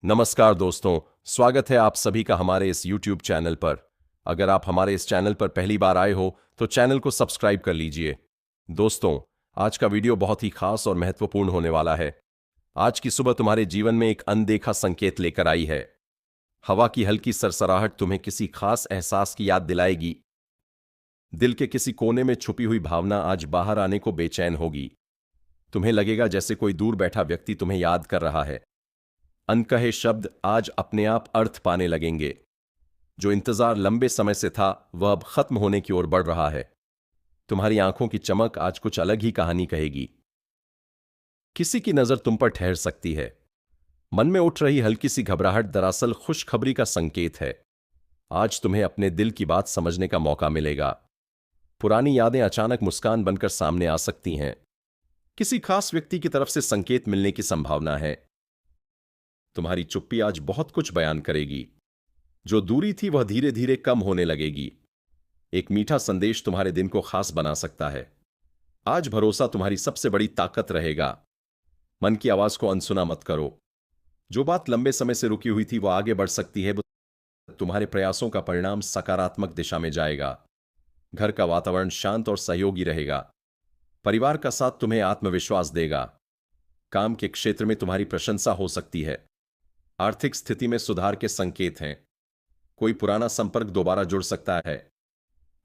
नमस्कार दोस्तों, स्वागत है आप सभी का हमारे इस YouTube चैनल पर। अगर आप हमारे इस चैनल पर पहली बार आए हो तो चैनल को सब्सक्राइब कर लीजिए। दोस्तों, आज का वीडियो बहुत ही खास और महत्वपूर्ण होने वाला है। आज की सुबह तुम्हारे जीवन में एक अनदेखा संकेत लेकर आई है। हवा की हल्की सरसराहट तुम्हें किसी खास एहसास की याद दिलाएगी। दिल के किसी कोने में छुपी हुई भावना आज बाहर आने को बेचैन होगी। तुम्हें लगेगा जैसे कोई दूर बैठा व्यक्ति तुम्हें याद कर रहा है। अनकहे शब्द आज अपने आप अर्थ पाने लगेंगे। जो इंतजार लंबे समय से था वह अब खत्म होने की ओर बढ़ रहा है। तुम्हारी आंखों की चमक आज कुछ अलग ही कहानी कहेगी। किसी की नजर तुम पर ठहर सकती है। मन में उठ रही हल्की सी घबराहट दरअसल खुशखबरी का संकेत है। आज तुम्हें अपने दिल की बात समझने का मौका मिलेगा। पुरानी यादें अचानक मुस्कान बनकर सामने आ सकती हैं। किसी खास व्यक्ति की तरफ से संकेत मिलने की संभावना है। तुम्हारी चुप्पी आज बहुत कुछ बयान करेगी। जो दूरी थी वह धीरे धीरे कम होने लगेगी। एक मीठा संदेश तुम्हारे दिन को खास बना सकता है। आज भरोसा तुम्हारी सबसे बड़ी ताकत रहेगा। मन की आवाज को अनसुना मत करो। जो बात लंबे समय से रुकी हुई थी वह आगे बढ़ सकती है। तुम्हारे प्रयासों का परिणाम सकारात्मक दिशा में जाएगा। घर का वातावरण शांत और सहयोगी रहेगा। परिवार का साथ तुम्हें आत्मविश्वास देगा। काम के क्षेत्र में तुम्हारी प्रशंसा हो सकती है। आर्थिक स्थिति में सुधार के संकेत हैं। कोई पुराना संपर्क दोबारा जुड़ सकता है।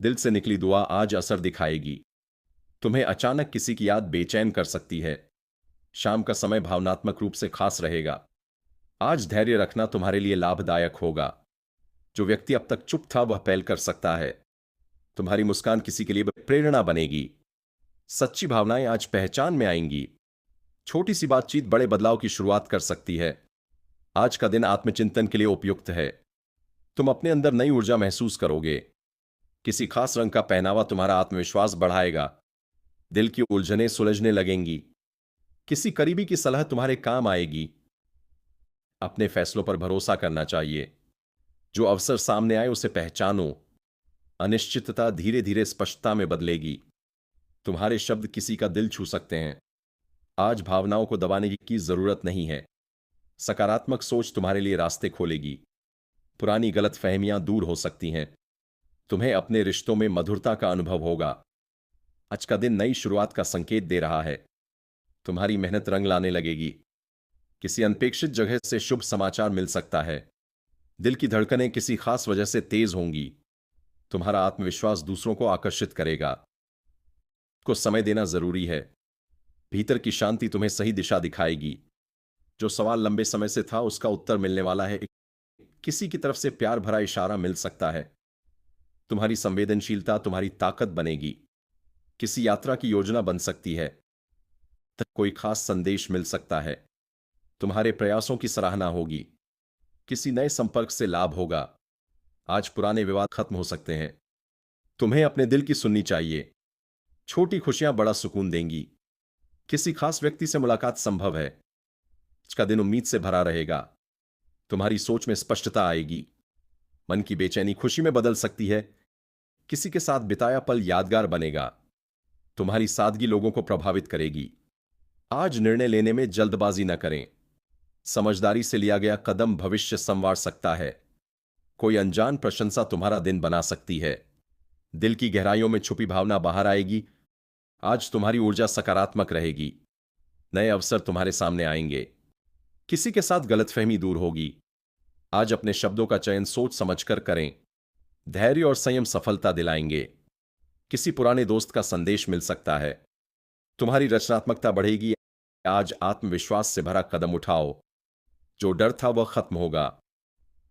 दिल से निकली दुआ आज असर दिखाएगी। तुम्हें अचानक किसी की याद बेचैन कर सकती है। शाम का समय भावनात्मक रूप से खास रहेगा। आज धैर्य रखना तुम्हारे लिए लाभदायक होगा। जो व्यक्ति अब तक चुप था वह पहल कर सकता है। तुम्हारी मुस्कान किसी के लिए प्रेरणा बनेगी। सच्ची भावनाएं आज पहचान में आएंगी। छोटी सी बातचीत बड़े बदलाव की शुरुआत कर सकती है। आज का दिन आत्मचिंतन के लिए उपयुक्त है। तुम अपने अंदर नई ऊर्जा महसूस करोगे। किसी खास रंग का पहनावा तुम्हारा आत्मविश्वास बढ़ाएगा। दिल की उलझनें सुलझने लगेंगी। किसी करीबी की सलाह तुम्हारे काम आएगी। अपने फैसलों पर भरोसा करना चाहिए। जो अवसर सामने आए उसे पहचानो। अनिश्चितता धीरे धीरे स्पष्टता में बदलेगी। तुम्हारे शब्द किसी का दिल छू सकते हैं। आज भावनाओं को दबाने की जरूरत नहीं है। सकारात्मक सोच तुम्हारे लिए रास्ते खोलेगी। पुरानी गलतफहमियां दूर हो सकती हैं। तुम्हें अपने रिश्तों में मधुरता का अनुभव होगा। आज का दिन नई शुरुआत का संकेत दे रहा है। तुम्हारी मेहनत रंग लाने लगेगी। किसी अनपेक्षित जगह से शुभ समाचार मिल सकता है। दिल की धड़कनें किसी खास वजह से तेज होंगी। तुम्हारा आत्मविश्वास दूसरों को आकर्षित करेगा। को समय देना जरूरी है। भीतर की शांति तुम्हें सही दिशा दिखाएगी। जो सवाल लंबे समय से था उसका उत्तर मिलने वाला है। किसी की तरफ से प्यार भरा इशारा मिल सकता है। तुम्हारी संवेदनशीलता तुम्हारी ताकत बनेगी। किसी यात्रा की योजना बन सकती है। तक कोई खास संदेश मिल सकता है। तुम्हारे प्रयासों की सराहना होगी। किसी नए संपर्क से लाभ होगा। आज पुराने विवाद खत्म हो सकते हैं। तुम्हें अपने दिल की सुननी चाहिए। छोटी खुशियां बड़ा सुकून देंगी। किसी खास व्यक्ति से मुलाकात संभव है। आज का दिन उम्मीद से भरा रहेगा। तुम्हारी सोच में स्पष्टता आएगी। मन की बेचैनी खुशी में बदल सकती है। किसी के साथ बिताया पल यादगार बनेगा। तुम्हारी सादगी लोगों को प्रभावित करेगी। आज निर्णय लेने में जल्दबाजी न करें। समझदारी से लिया गया कदम भविष्य संवार सकता है। कोई अनजान प्रशंसा तुम्हारा दिन बना सकती है। दिल की गहराइयों में छुपी भावना बाहर आएगी। आज तुम्हारी ऊर्जा सकारात्मक रहेगी। नए अवसर तुम्हारे सामने आएंगे। किसी के साथ गलतफहमी दूर होगी। आज अपने शब्दों का चयन सोच समझकर करें। धैर्य और संयम सफलता दिलाएंगे। किसी पुराने दोस्त का संदेश मिल सकता है। तुम्हारी रचनात्मकता बढ़ेगी। आज आत्मविश्वास से भरा कदम उठाओ। जो डर था वह खत्म होगा।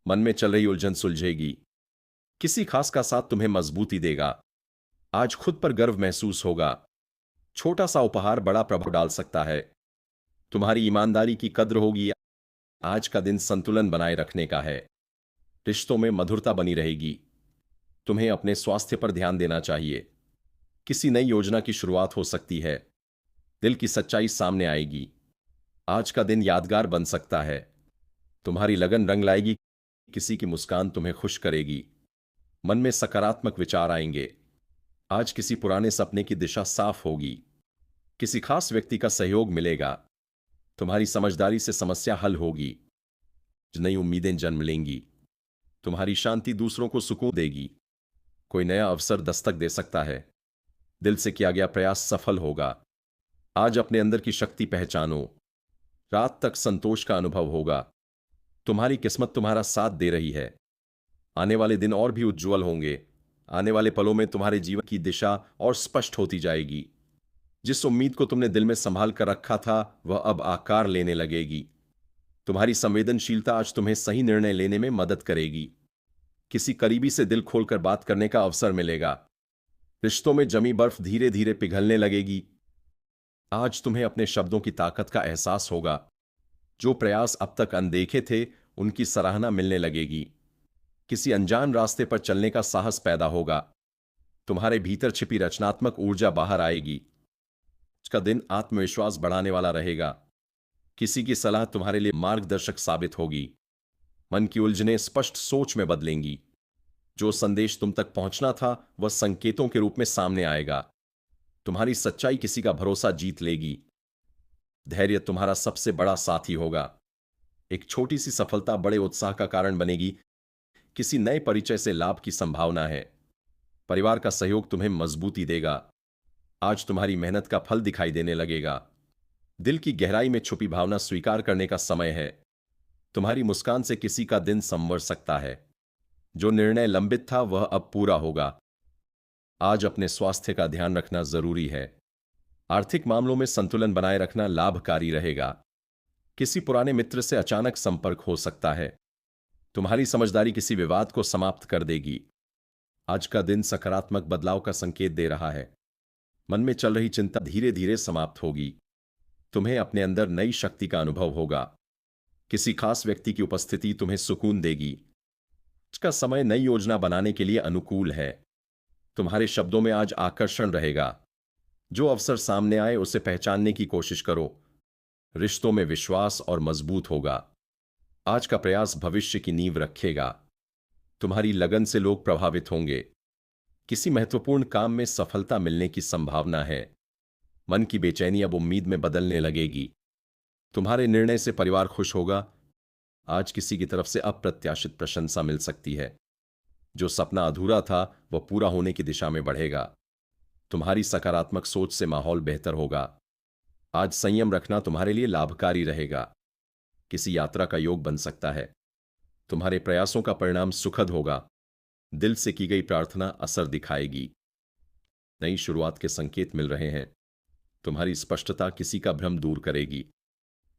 मन में चल रही उलझन सुलझेगी। किसी खास का साथ तुम्हें मजबूती देगा। आज खुद पर गर्व महसूस होगा। छोटा सा उपहार बड़ा प्रभाव डाल सकता है। तुम्हारी ईमानदारी की कद्र होगी। आज का दिन संतुलन बनाए रखने का है। रिश्तों में मधुरता बनी रहेगी। तुम्हें अपने स्वास्थ्य पर ध्यान देना चाहिए। किसी नई योजना की शुरुआत हो सकती है। दिल की सच्चाई सामने आएगी। आज का दिन यादगार बन सकता है। तुम्हारी लगन रंग लाएगी। किसी की मुस्कान तुम्हें खुश करेगी। मन में सकारात्मक विचार आएंगे। आज किसी पुराने सपने की दिशा साफ होगी। किसी खास व्यक्ति का सहयोग मिलेगा। तुम्हारी समझदारी से समस्या हल होगी। नई उम्मीदें जन्म लेंगी। तुम्हारी शांति दूसरों को सुकून देगी। कोई नया अवसर दस्तक दे सकता है। दिल से किया गया प्रयास सफल होगा। आज अपने अंदर की शक्ति पहचानो। रात तक संतोष का अनुभव होगा। तुम्हारी किस्मत तुम्हारा साथ दे रही है। आने वाले दिन और भी उज्जवल होंगे। आने वाले पलों में तुम्हारे जीवन की दिशा और स्पष्ट होती जाएगी। जिस उम्मीद को तुमने दिल में संभाल कर रखा था वह अब आकार लेने लगेगी। तुम्हारी संवेदनशीलता आज तुम्हें सही निर्णय लेने में मदद करेगी। किसी करीबी से दिल खोलकर बात करने का अवसर मिलेगा। रिश्तों में जमी बर्फ धीरे धीरे पिघलने लगेगी। आज तुम्हें अपने शब्दों की ताकत का एहसास होगा। जो प्रयास अब तक अनदेखे थे उनकी सराहना मिलने लगेगी। किसी अनजान रास्ते पर चलने का साहस पैदा होगा। तुम्हारे भीतर छिपी रचनात्मक ऊर्जा बाहर आएगी। आज का दिन आत्मविश्वास बढ़ाने वाला रहेगा। किसी की सलाह तुम्हारे लिए मार्गदर्शक साबित होगी। मन की उलझनें स्पष्ट सोच में बदलेंगी। जो संदेश तुम तक पहुंचना था वह संकेतों के रूप में सामने आएगा। तुम्हारी सच्चाई किसी का भरोसा जीत लेगी। धैर्य तुम्हारा सबसे बड़ा साथी होगा। एक छोटी सी सफलता बड़े उत्साह का कारण बनेगी। किसी नए परिचय से लाभ की संभावना है। परिवार का सहयोग तुम्हें मजबूती देगा। आज तुम्हारी मेहनत का फल दिखाई देने लगेगा। दिल की गहराई में छुपी भावना स्वीकार करने का समय है। तुम्हारी मुस्कान से किसी का दिन संवर सकता है। जो निर्णय लंबित था वह अब पूरा होगा। आज अपने स्वास्थ्य का ध्यान रखना जरूरी है। आर्थिक मामलों में संतुलन बनाए रखना लाभकारी रहेगा। किसी पुराने मित्र से अचानक संपर्क हो सकता है। तुम्हारी समझदारी किसी विवाद को समाप्त कर देगी। आज का दिन सकारात्मक बदलाव का संकेत दे रहा है। मन में चल रही चिंता धीरे धीरे समाप्त होगी। तुम्हें अपने अंदर नई शक्ति का अनुभव होगा। किसी खास व्यक्ति की उपस्थिति तुम्हें सुकून देगी। आज का समय नई योजना बनाने के लिए अनुकूल है। तुम्हारे शब्दों में आज आकर्षण रहेगा। जो अवसर सामने आए उसे पहचानने की कोशिश करो। रिश्तों में विश्वास और मजबूत होगा। आज का प्रयास भविष्य की नींव रखेगा। तुम्हारी लगन से लोग प्रभावित होंगे। किसी महत्वपूर्ण काम में सफलता मिलने की संभावना है। मन की बेचैनी अब उम्मीद में बदलने लगेगी। तुम्हारे निर्णय से परिवार खुश होगा। आज किसी की तरफ से अप्रत्याशित प्रशंसा मिल सकती है। जो सपना अधूरा था वह पूरा होने की दिशा में बढ़ेगा। तुम्हारी सकारात्मक सोच से माहौल बेहतर होगा। आज संयम रखना तुम्हारे लिए लाभकारी रहेगा। किसी यात्रा का योग बन सकता है। तुम्हारे प्रयासों का परिणाम सुखद होगा। दिल से की गई प्रार्थना असर दिखाएगी। नई शुरुआत के संकेत मिल रहे हैं। तुम्हारी स्पष्टता किसी का भ्रम दूर करेगी।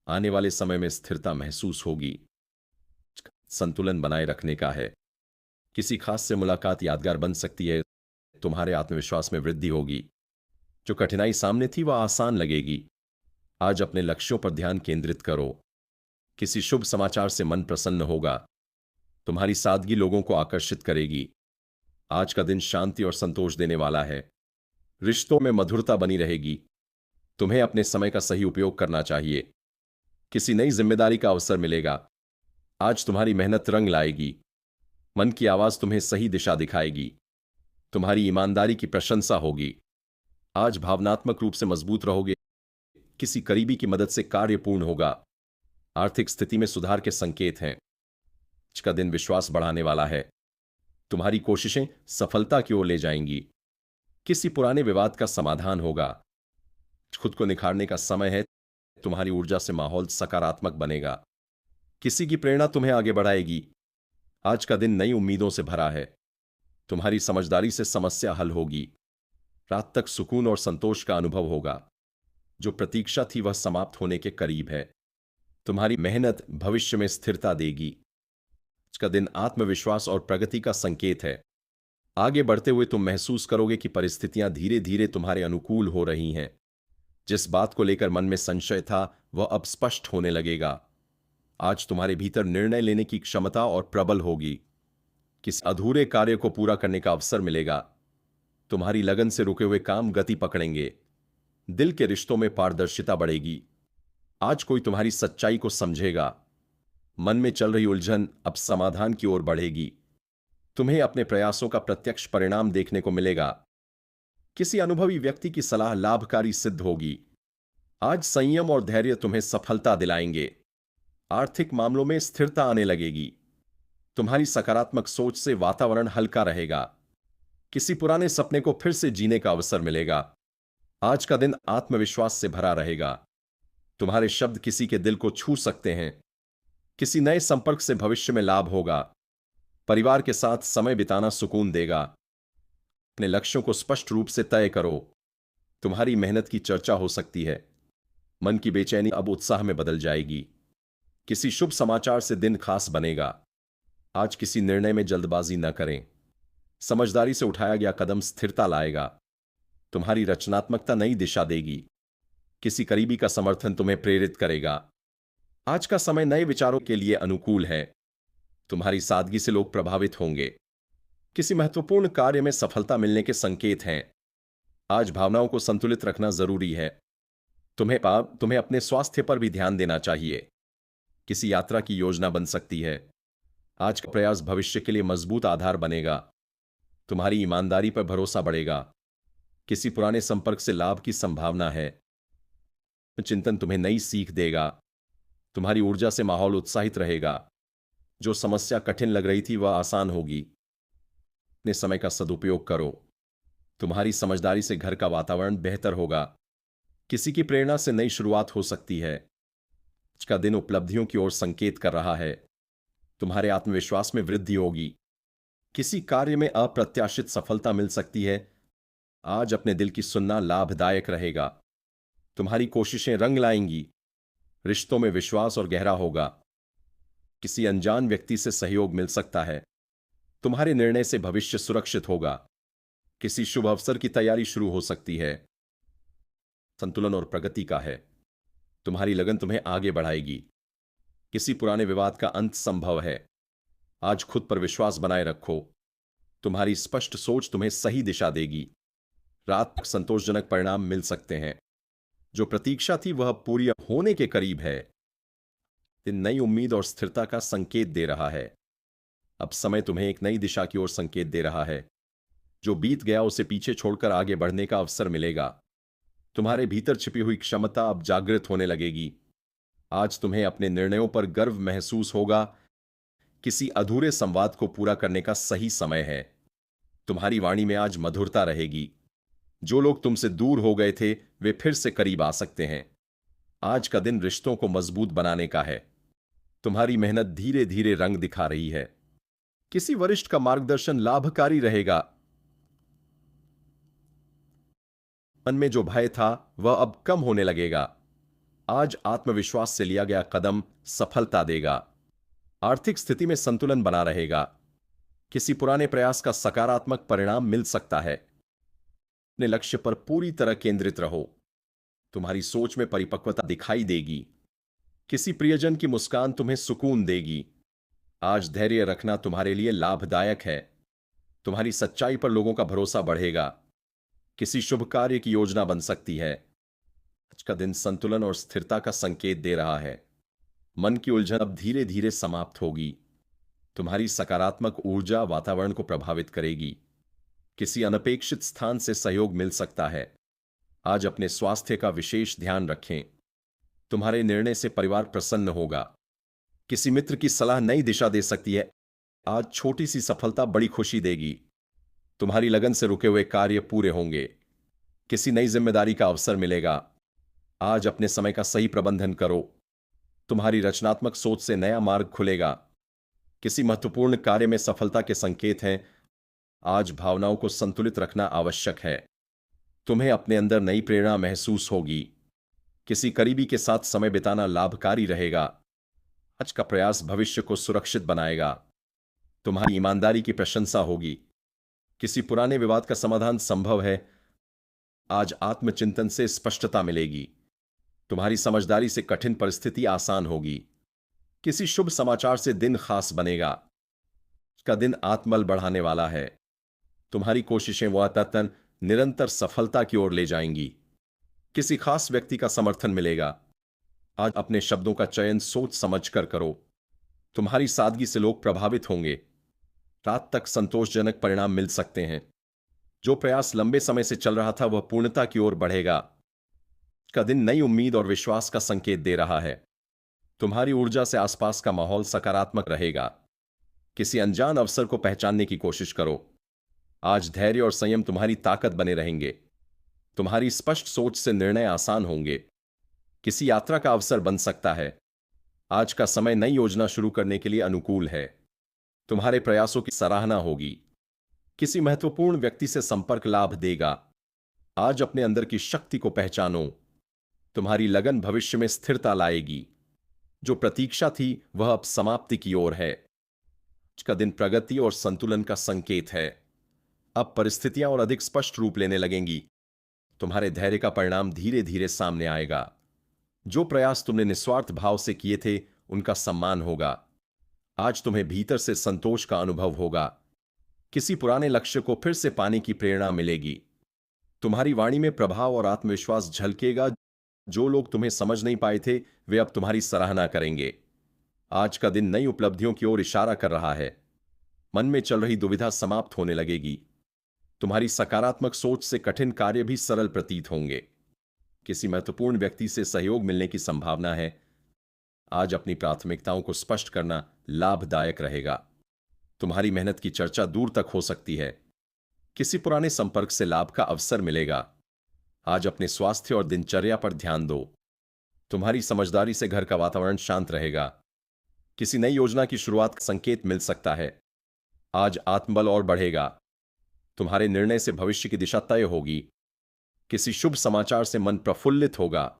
आने वाले समय में स्थिरता महसूस होगी। संतुलन बनाए रखने का है। किसी खास से मुलाकात यादगार बन सकती है। तुम्हारे आत्मविश्वास में वृद्धि होगी। जो कठिनाई सामने थी वह आसान लगेगी। आज अपने लक्ष्यों पर ध्यान केंद्रित करो। किसी शुभ समाचार से मन प्रसन्न होगा। तुम्हारी सादगी लोगों को आकर्षित करेगी। आज का दिन शांति और संतोष देने वाला है। रिश्तों में मधुरता बनी रहेगी। तुम्हें अपने समय का सही उपयोग करना चाहिए। किसी नई जिम्मेदारी का अवसर मिलेगा। आज तुम्हारी मेहनत रंग लाएगी। मन की आवाज तुम्हें सही दिशा दिखाएगी। तुम्हारी ईमानदारी की प्रशंसा होगी। आज भावनात्मक रूप से मजबूत रहोगे। किसी करीबी की मदद से कार्य पूर्ण होगा। आर्थिक स्थिति में सुधार के संकेत हैं। आज का दिन विश्वास बढ़ाने वाला है। तुम्हारी कोशिशें सफलता की ओर ले जाएंगी। किसी पुराने विवाद का समाधान होगा। खुद को निखारने का समय है। तुम्हारी ऊर्जा से माहौल सकारात्मक बनेगा। किसी की प्रेरणा तुम्हें आगे बढ़ाएगी। आज का दिन नई उम्मीदों से भरा है। तुम्हारी समझदारी से समस्या हल होगी। रात तक सुकून और संतोष का अनुभव होगा। जो प्रतीक्षा थी वह समाप्त होने के करीब है। तुम्हारी मेहनत भविष्य में स्थिरता देगी। आज का दिन आत्मविश्वास और प्रगति का संकेत है। आगे बढ़ते हुए तुम महसूस करोगे कि परिस्थितियां धीरे धीरे तुम्हारे अनुकूल हो रही हैं। जिस बात को लेकर मन में संशय था वह अब स्पष्ट होने लगेगा। आज तुम्हारे भीतर निर्णय लेने की क्षमता और प्रबल होगी। किसी अधूरे कार्य को पूरा करने का अवसर मिलेगा। तुम्हारी लगन से रुके हुए काम गति पकड़ेंगे। दिल के रिश्तों में पारदर्शिता बढ़ेगी। आज कोई तुम्हारी सच्चाई को समझेगा। मन में चल रही उलझन अब समाधान की ओर बढ़ेगी। तुम्हें अपने प्रयासों का प्रत्यक्ष परिणाम देखने को मिलेगा। किसी अनुभवी व्यक्ति की सलाह लाभकारी सिद्ध होगी। आज संयम और धैर्य तुम्हें सफलता दिलाएंगे। आर्थिक मामलों में स्थिरता आने लगेगी। तुम्हारी सकारात्मक सोच से वातावरण हल्का रहेगा। किसी पुराने सपने को फिर से जीने का अवसर मिलेगा। आज का दिन आत्मविश्वास से भरा रहेगा। तुम्हारे शब्द किसी के दिल को छू सकते हैं। किसी नए संपर्क से भविष्य में लाभ होगा। परिवार के साथ समय बिताना सुकून देगा। अपने लक्ष्यों को स्पष्ट रूप से तय करो। तुम्हारी मेहनत की चर्चा हो सकती है। मन की बेचैनी अब उत्साह में बदल जाएगी। किसी शुभ समाचार से दिन खास बनेगा। आज किसी निर्णय में जल्दबाजी न करें। समझदारी से उठाया गया कदम स्थिरता लाएगा। तुम्हारी रचनात्मकता नई दिशा देगी। किसी करीबी का समर्थन तुम्हें प्रेरित करेगा। आज का समय नए विचारों के लिए अनुकूल है। तुम्हारी सादगी से लोग प्रभावित होंगे। किसी महत्वपूर्ण कार्य में सफलता मिलने के संकेत हैं। आज भावनाओं को संतुलित रखना जरूरी है। तुम्हें अपने स्वास्थ्य पर भी ध्यान देना चाहिए। किसी यात्रा की योजना बन सकती है। आज का प्रयास भविष्य के लिए मजबूत आधार बनेगा। तुम्हारी ईमानदारी पर भरोसा बढ़ेगा। किसी पुराने संपर्क से लाभ की संभावना है। चिंतन तुम्हें नई सीख देगा। तुम्हारी ऊर्जा से माहौल उत्साहित रहेगा। जो समस्या कठिन लग रही थी वह आसान होगी। अपने समय का सदुपयोग करो। तुम्हारी समझदारी से घर का वातावरण बेहतर होगा। किसी की प्रेरणा से नई शुरुआत हो सकती है। आज का दिन उपलब्धियों की ओर संकेत कर रहा है। तुम्हारे आत्मविश्वास में वृद्धि होगी। किसी कार्य में अप्रत्याशित सफलता मिल सकती है। आज अपने दिल की सुनना लाभदायक रहेगा। तुम्हारी कोशिशें रंग लाएंगी। रिश्तों में विश्वास और गहरा होगा। किसी अनजान व्यक्ति से सहयोग मिल सकता है। तुम्हारे निर्णय से भविष्य सुरक्षित होगा। किसी शुभ अवसर की तैयारी शुरू हो सकती है। संतुलन और प्रगति का है। तुम्हारी लगन तुम्हें आगे बढ़ाएगी। किसी पुराने विवाद का अंत संभव है। आज खुद पर विश्वास बनाए रखो। तुम्हारी स्पष्ट सोच तुम्हें सही दिशा देगी। रात तक संतोषजनक परिणाम मिल सकते हैं। जो प्रतीक्षा थी वह पूरी होने के करीब है। दिन नई उम्मीद और स्थिरता का संकेत दे रहा है। अब समय तुम्हें एक नई दिशा की ओर संकेत दे रहा है। जो बीत गया उसे पीछे छोड़कर आगे बढ़ने का अवसर मिलेगा। तुम्हारे भीतर छिपी हुई क्षमता अब जागृत होने लगेगी। आज तुम्हें अपने निर्णयों पर गर्व महसूस होगा। किसी अधूरे संवाद को पूरा करने का सही समय है। तुम्हारी वाणी में आज मधुरता रहेगी। जो लोग तुमसे दूर हो गए थे वे फिर से करीब आ सकते हैं। आज का दिन रिश्तों को मजबूत बनाने का है। तुम्हारी मेहनत धीरे धीरे रंग दिखा रही है। किसी वरिष्ठ का मार्गदर्शन लाभकारी रहेगा। मन में जो भय था वह अब कम होने लगेगा। आज आत्मविश्वास से लिया गया कदम सफलता देगा। आर्थिक स्थिति में संतुलन बना रहेगा। किसी पुराने प्रयास का सकारात्मक परिणाम मिल सकता है। अपने लक्ष्य पर पूरी तरह केंद्रित रहो। तुम्हारी सोच में परिपक्वता दिखाई देगी। किसी प्रियजन की मुस्कान तुम्हें सुकून देगी। आज धैर्य रखना तुम्हारे लिए लाभदायक है। तुम्हारी सच्चाई पर लोगों का भरोसा बढ़ेगा। किसी शुभ कार्य की योजना बन सकती है। आज का दिन संतुलन और स्थिरता का संकेत दे रहा है। मन की उलझन अब धीरे धीरे समाप्त होगी। तुम्हारी सकारात्मक ऊर्जा वातावरण को प्रभावित करेगी। किसी अनपेक्षित स्थान से सहयोग मिल सकता है। आज अपने स्वास्थ्य का विशेष ध्यान रखें। तुम्हारे निर्णय से परिवार प्रसन्न होगा। किसी मित्र की सलाह नई दिशा दे सकती है। आज छोटी सी सफलता बड़ी खुशी देगी। तुम्हारी लगन से रुके हुए कार्य पूरे होंगे। किसी नई जिम्मेदारी का अवसर मिलेगा। आज अपने समय का सही प्रबंधन करो। तुम्हारी रचनात्मक सोच से नया मार्ग खुलेगा। किसी महत्वपूर्ण कार्य में सफलता के संकेत हैं। आज भावनाओं को संतुलित रखना आवश्यक है। तुम्हें अपने अंदर नई प्रेरणा महसूस होगी। किसी करीबी के साथ समय बिताना लाभकारी रहेगा। आज का प्रयास भविष्य को सुरक्षित बनाएगा। तुम्हारी ईमानदारी की प्रशंसा होगी। किसी पुराने विवाद का समाधान संभव है। आज आत्मचिंतन से स्पष्टता मिलेगी। तुम्हारी समझदारी से कठिन परिस्थिति आसान होगी। किसी शुभ समाचार से दिन खास बनेगा। का दिन आत्मबल बढ़ाने वाला है। तुम्हारी कोशिशें वातन निरंतर सफलता की ओर ले जाएंगी। किसी खास व्यक्ति का समर्थन मिलेगा। आज अपने शब्दों का चयन सोच समझकर करो। तुम्हारी सादगी से लोग प्रभावित होंगे। रात तक संतोषजनक परिणाम मिल सकते हैं। जो प्रयास लंबे समय से चल रहा था वह पूर्णता की ओर बढ़ेगा। का दिन नई उम्मीद और विश्वास का संकेत दे रहा है। तुम्हारी ऊर्जा से आसपास का माहौल सकारात्मक रहेगा। किसी अनजान अवसर को पहचानने की कोशिश करो। आज धैर्य और संयम तुम्हारी ताकत बने रहेंगे। तुम्हारी स्पष्ट सोच से निर्णय आसान होंगे। किसी यात्रा का अवसर बन सकता है। आज का समय नई योजना शुरू करने के लिए अनुकूल है। तुम्हारे प्रयासों की सराहना होगी। किसी महत्वपूर्ण व्यक्ति से संपर्क लाभ देगा। आज अपने अंदर की शक्ति को पहचानो। तुम्हारी लगन भविष्य में स्थिरता लाएगी। जो प्रतीक्षा थी वह अब समाप्ति की ओर है। आज का दिन प्रगति और संतुलन का संकेत है। अब परिस्थितियां और अधिक स्पष्ट रूप लेने लगेंगी। तुम्हारे धैर्य का परिणाम धीरे धीरे सामने आएगा। जो प्रयास तुमने निस्वार्थ भाव से किए थे उनका सम्मान होगा। आज तुम्हें भीतर से संतोष का अनुभव होगा। किसी पुराने लक्ष्य को फिर से पाने की प्रेरणा मिलेगी। तुम्हारी वाणी में प्रभाव और आत्मविश्वास झलकेगा। जो लोग तुम्हें समझ नहीं पाए थे वे अब तुम्हारी सराहना करेंगे। आज का दिन नई उपलब्धियों की ओर इशारा कर रहा है। मन में चल रही दुविधा समाप्त होने लगेगी। तुम्हारी सकारात्मक सोच से कठिन कार्य भी सरल प्रतीत होंगे। किसी महत्वपूर्ण व्यक्ति से सहयोग मिलने की संभावना है। आज अपनी प्राथमिकताओं को स्पष्ट करना लाभदायक रहेगा। तुम्हारी मेहनत की चर्चा दूर तक हो सकती है। किसी पुराने संपर्क से लाभ का अवसर मिलेगा। आज अपने स्वास्थ्य और दिनचर्या पर ध्यान दो। तुम्हारी समझदारी से घर का वातावरण शांत रहेगा। किसी नई योजना की शुरुआत का संकेत मिल सकता है। आज आत्मबल और बढ़ेगा। तुम्हारे निर्णय से भविष्य की दिशा तय होगी। किसी शुभ समाचार से मन प्रफुल्लित होगा।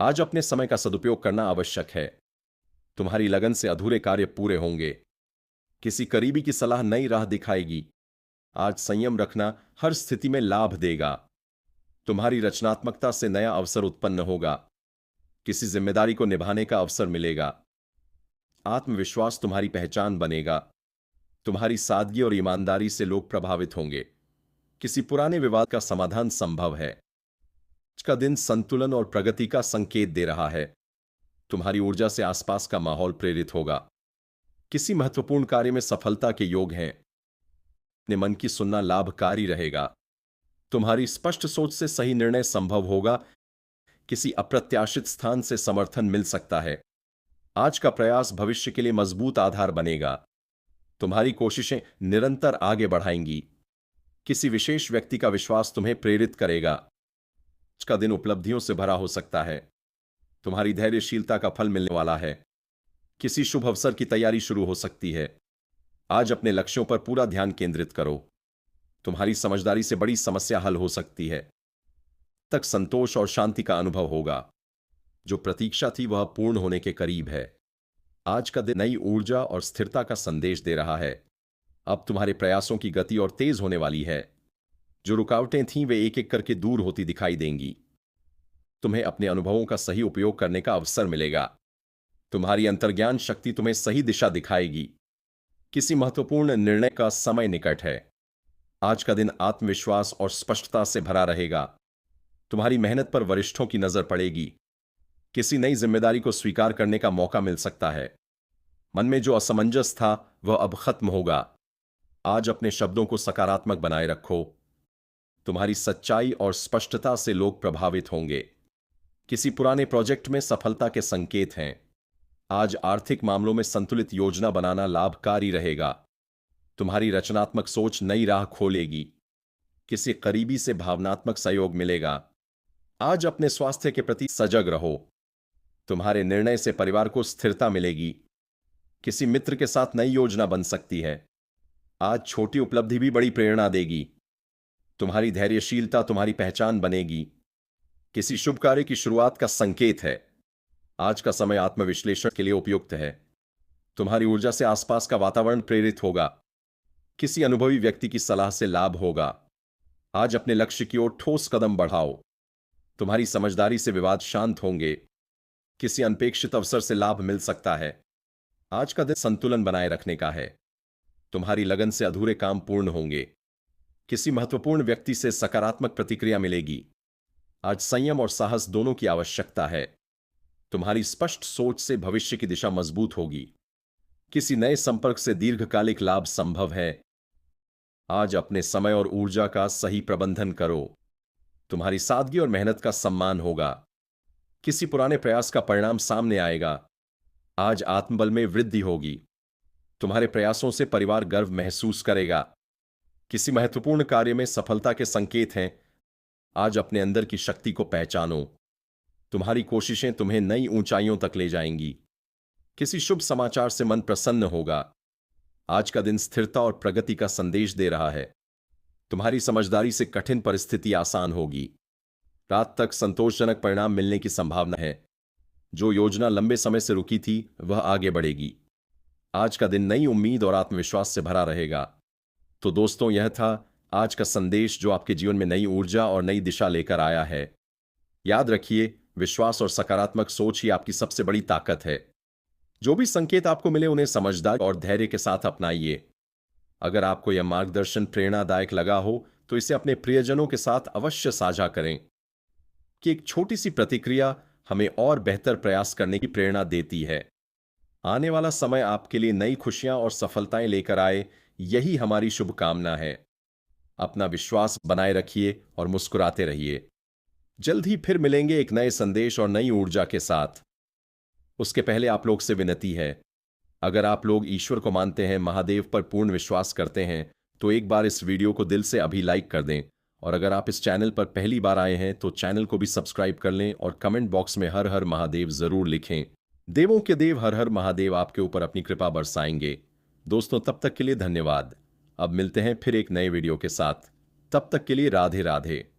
आज अपने समय का सदुपयोग करना आवश्यक है। तुम्हारी लगन से अधूरे कार्य पूरे होंगे। किसी करीबी की सलाह नई राह दिखाएगी। आज संयम रखना हर स्थिति में लाभ देगा। तुम्हारी रचनात्मकता से नया अवसर उत्पन्न होगा। किसी जिम्मेदारी को निभाने का अवसर मिलेगा। आत्मविश्वास तुम्हारी पहचान बनेगा। तुम्हारी सादगी और ईमानदारी से लोग प्रभावित होंगे। किसी पुराने विवाद का समाधान संभव है। आज का दिन संतुलन और प्रगति का संकेत दे रहा है। तुम्हारी ऊर्जा से आसपास का माहौल प्रेरित होगा। किसी महत्वपूर्ण कार्य में सफलता के योग हैं। अपने मन की सुनना लाभकारी रहेगा। तुम्हारी स्पष्ट सोच से सही निर्णय संभव होगा। किसी अप्रत्याशित स्थान से समर्थन मिल सकता है। आज का प्रयास भविष्य के लिए मजबूत आधार बनेगा। तुम्हारी कोशिशें निरंतर आगे बढ़ाएंगी। किसी विशेष व्यक्ति का विश्वास तुम्हें प्रेरित करेगा। आज का दिन उपलब्धियों से भरा हो सकता है। तुम्हारी धैर्यशीलता का फल मिलने वाला है। किसी शुभ अवसर की तैयारी शुरू हो सकती है। आज अपने लक्ष्यों पर पूरा ध्यान केंद्रित करो। तुम्हारी समझदारी से बड़ी समस्या हल हो सकती है। तक संतोष और शांति का अनुभव होगा। जो प्रतीक्षा थी वह पूर्ण होने के करीब है। आज का दिन नई ऊर्जा और स्थिरता का संदेश दे रहा है। अब तुम्हारे प्रयासों की गति और तेज होने वाली है। जो रुकावटें थीं वे एक एक करके दूर होती दिखाई देंगी। तुम्हें अपने अनुभवों का सही उपयोग करने का अवसर मिलेगा। तुम्हारी अंतर्ज्ञान शक्ति तुम्हें सही दिशा दिखाएगी। किसी महत्वपूर्ण निर्णय का समय निकट है। आज का दिन आत्मविश्वास और स्पष्टता से भरा रहेगा। तुम्हारी मेहनत पर वरिष्ठों की नजर पड़ेगी। किसी नई जिम्मेदारी को स्वीकार करने का मौका मिल सकता है। मन में जो असमंजस था वह अब खत्म होगा। आज अपने शब्दों को सकारात्मक बनाए रखो। तुम्हारी सच्चाई और स्पष्टता से लोग प्रभावित होंगे। किसी पुराने प्रोजेक्ट में सफलता के संकेत हैं। आज आर्थिक मामलों में संतुलित योजना बनाना लाभकारी रहेगा। तुम्हारी रचनात्मक सोच नई राह खोलेगी। किसी करीबी से भावनात्मक सहयोग मिलेगा। आज अपने स्वास्थ्य के प्रति सजग रहो। तुम्हारे निर्णय से परिवार को स्थिरता मिलेगी। किसी मित्र के साथ नई योजना बन सकती है। आज छोटी उपलब्धि भी बड़ी प्रेरणा देगी। तुम्हारी धैर्यशीलता तुम्हारी पहचान बनेगी। किसी शुभ कार्य की शुरुआत का संकेत है। आज का समय आत्मविश्लेषण के लिए उपयुक्त है। तुम्हारी ऊर्जा से आसपास का वातावरण प्रेरित होगा। किसी अनुभवी व्यक्ति की सलाह से लाभ होगा। आज अपने लक्ष्य की ओर ठोस कदम बढ़ाओ। तुम्हारी समझदारी से विवाद शांत होंगे। किसी अनपेक्षित अवसर से लाभ मिल सकता है। आज का दिन संतुलन बनाए रखने का है। तुम्हारी लगन से अधूरे काम पूर्ण होंगे। किसी महत्वपूर्ण व्यक्ति से सकारात्मक प्रतिक्रिया मिलेगी। आज संयम और साहस दोनों की आवश्यकता है। तुम्हारी स्पष्ट सोच से भविष्य की दिशा मजबूत होगी। किसी नए संपर्क से दीर्घकालिक लाभ संभव है। आज अपने समय और ऊर्जा का सही प्रबंधन करो। तुम्हारी सादगी और मेहनत का सम्मान होगा। किसी पुराने प्रयास का परिणाम सामने आएगा। आज आत्मबल में वृद्धि होगी। तुम्हारे प्रयासों से परिवार गर्व महसूस करेगा। किसी महत्वपूर्ण कार्य में सफलता के संकेत हैं। आज अपने अंदर की शक्ति को पहचानो। तुम्हारी कोशिशें तुम्हें नई ऊंचाइयों तक ले जाएंगी। किसी शुभ समाचार से मन प्रसन्न होगा। आज का दिन स्थिरता और प्रगति का संदेश दे रहा है। तुम्हारी समझदारी से कठिन परिस्थिति आसान होगी। रात तक संतोषजनक परिणाम मिलने की संभावना है। जो योजना लंबे समय से रुकी थी वह आगे बढ़ेगी। आज का दिन नई उम्मीद और आत्मविश्वास से भरा रहेगा। तो दोस्तों, यह था आज का संदेश जो आपके जीवन में नई ऊर्जा और नई दिशा लेकर आया है। याद रखिए, विश्वास और सकारात्मक सोच ही आपकी सबसे बड़ी ताकत है। जो भी संकेत आपको मिले उन्हें समझदार और धैर्य के साथ अपनाइए। अगर आपको यह मार्गदर्शन प्रेरणादायक लगा हो तो इसे अपने प्रियजनों के साथ अवश्य साझा करें कि एक छोटी सी प्रतिक्रिया हमें और बेहतर प्रयास करने की प्रेरणा देती है। आने वाला समय आपके लिए नई खुशियां और सफलताएं लेकर आए, यही हमारी शुभकामना है। अपना विश्वास बनाए रखिए और मुस्कुराते रहिए। जल्द ही फिर मिलेंगे एक नए संदेश और नई ऊर्जा के साथ। उसके पहले आप लोग से विनती है, अगर आप लोग ईश्वर को मानते हैं, महादेव पर पूर्ण विश्वास करते हैं, तो एक बार इस वीडियो को दिल से अभी लाइक कर दें। और अगर आप इस चैनल पर पहली बार आए हैं तो चैनल को भी सब्सक्राइब कर लें और कमेंट बॉक्स में हर हर महादेव जरूर लिखें। देवों के देव हर हर महादेव आपके ऊपर अपनी कृपा बरसाएंगे। दोस्तों, तब तक के लिए धन्यवाद। अब मिलते हैं फिर एक नए वीडियो के साथ। तब तक के लिए राधे राधे।